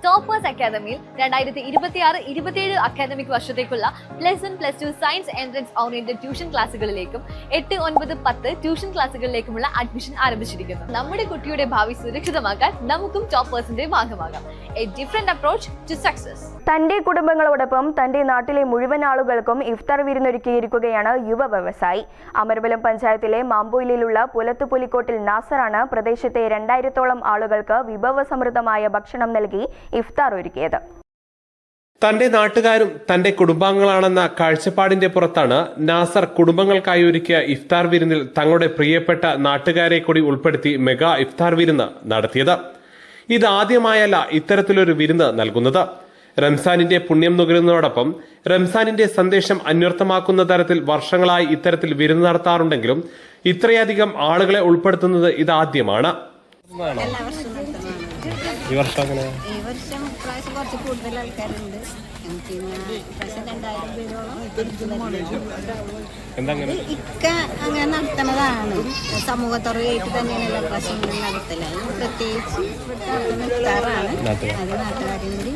Toppers അക്കാദമിയിൽ 2026-27 academic വർഷത്തേക്കുള്ള +1+2 science entrance oriented tuition ക്ലാസുകളിലേക്കും 8, 9, 10 ട്യൂഷൻ ക്ലാസുകളിലേക്കുമുള്ള അഡ്മിഷൻ ആരംഭിച്ചിരിക്കുന്നു. നമ്മുടെ കുട്ടിയുടെ ഭാവി സുരക്ഷിതമാക്കാൻ നമുക്കും ടോപ്പേഴ്സിന്റെ ഭാഗമാകാം. A different approach to success. തന്റെ കുടുംബങ്ങളോടൊപ്പം തന്റെ നാട്ടിലെ മുഴുവൻ ആളുകൾക്കും ഇഫ്താർ വിരുന്നൊരുക്കിയിരിക്കുകയാണ് യുവ വ്യവസായി. അമരവലം പഞ്ചായത്തിലെ മാമ്പോയിലുള്ള പുലത്തുപുലിക്കോട്ടിൽ നാസറാണ് പ്രദേശത്തെ 2000-ഓളം ആളുകൾക്ക് വിഭവസമൃദ്ധമായ ഭക്ഷണം നൽകി ഇഫ്താർ ഒരുക്കിയത്. തന്റെ നാട്ടുകാരും തന്റെ കുടുംബാംഗങ്ങളാണെന്ന കാഴ്ചപ്പാടിന്റെ പുറത്താണ് നാസർ കുടുംബങ്ങൾക്കായി ഒരുക്കിയ ഇഫ്താർ വിരുന്നിൽ തങ്ങളുടെ പ്രിയപ്പെട്ട നാട്ടുകാരെ കൂടി ഉൾപ്പെടുത്തി മെഗാ ഇഫ്താർ വിരുന്ന് നടത്തിയത്. ഇതാദ്യമായല്ല ഇത്തരത്തിലൊരു വിരുന്ന് നൽകുന്നത്. റംസാനിന്റെ പുണ്യം നുകരുന്നതോടൊപ്പം റംസാനിന്റെ സന്ദേശം അന്വർത്ഥമാക്കുന്ന തരത്തിൽ വർഷങ്ങളായി ഇത്തരത്തിൽ വിരുന്ന് നടത്താറുണ്ടെങ്കിലും ഇത്രയധികം ആളുകളെ ഉൾപ്പെടുത്തുന്നത് ഇതാദ്യമാണ്. ഈ വർഷം കുറച്ച് കൂടുതൽ ആൾക്കാരുണ്ട്. ഇക്ക അങ്ങനെ നടത്തണതാണ്. സമൂഹത്തുറയായിട്ട് തന്നെയാണ് എല്ലാ പ്രാവശ്യങ്ങളും നടത്തല. പ്രത്യേകിച്ച് ഇഫ്താറാണ്. അത് നാട്ടുകാരും കൂടി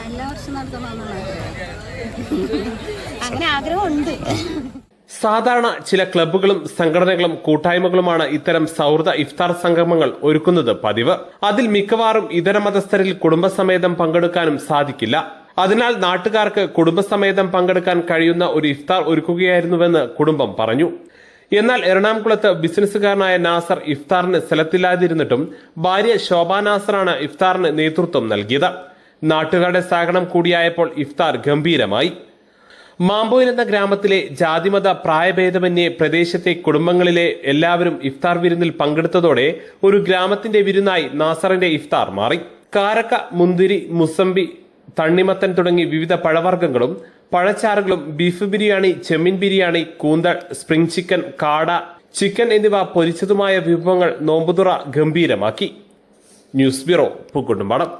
എല്ലാ വർഷവും നടത്തണമെന്നുള്ള അങ്ങനെ ആഗ്രഹമുണ്ട്. സാധാരണ ചില ക്ലബ്ബുകളും സംഘടനകളും കൂട്ടായ്മകളുമാണ് ഇത്തരം സൗഹൃദ ഇഫ്താർ സംഗമങ്ങൾ ഒരുക്കുന്നത് പതിവ്. അതിൽ മിക്കവാറും ഇതര മതസ്ഥരിൽ കുടുംബസമേതം പങ്കെടുക്കാനും സാധിക്കില്ല. അതിനാൽ നാട്ടുകാർക്ക് കുടുംബസമേതം പങ്കെടുക്കാൻ കഴിയുന്ന ഒരു ഇഫ്താർ ഒരുക്കുകയായിരുന്നുവെന്ന് കുടുംബം പറഞ്ഞു. എന്നാൽ എറണാകുളത്ത് ബിസിനസ്സുകാരനായ നാസർ ഇഫ്താറിന് സ്ഥലത്തില്ലാതിരുന്നിട്ടും ഭാര്യ ശോഭ നാസറാണ് ഇഫ്താറിന് നേതൃത്വം നൽകിയത്. നാട്ടുകാരുടെ സഹകരണം കൂടിയായപ്പോൾ ഇഫ്താർ ഗംഭീരമായി. മാമ്പോയിൽ എന്ന ഗ്രാമത്തിലെ ജാതിമത പ്രായഭേദമന്യേ പ്രദേശത്തെ കുടുംബങ്ങളിലെ എല്ലാവരും ഇഫ്താർ വിരുന്നിൽ പങ്കെടുത്തതോടെ ഒരു ഗ്രാമത്തിന്റെ വിരുന്നായി നാസറിന്റെ ഇഫ്താർ മാറി. കാരക്ക, മുന്തിരി, മുസമ്പി, തണ്ണിമത്തൻ തുടങ്ങി വിവിധ പഴവർഗ്ഗങ്ങളും പഴച്ചാറുകളും ബീഫ് ബിരിയാണി, ചെമ്മീൻ ബിരിയാണി, കൂന്തൽ, സ്പ്രിംഗ് ചിക്കൻ, കാട, ചിക്കൻ എന്നിവ പൊരിച്ചതുമായ വിഭവങ്ങൾ നോമ്പുതുറ ഗംഭീരമാക്കി. News bureau, Pookkottumpadam.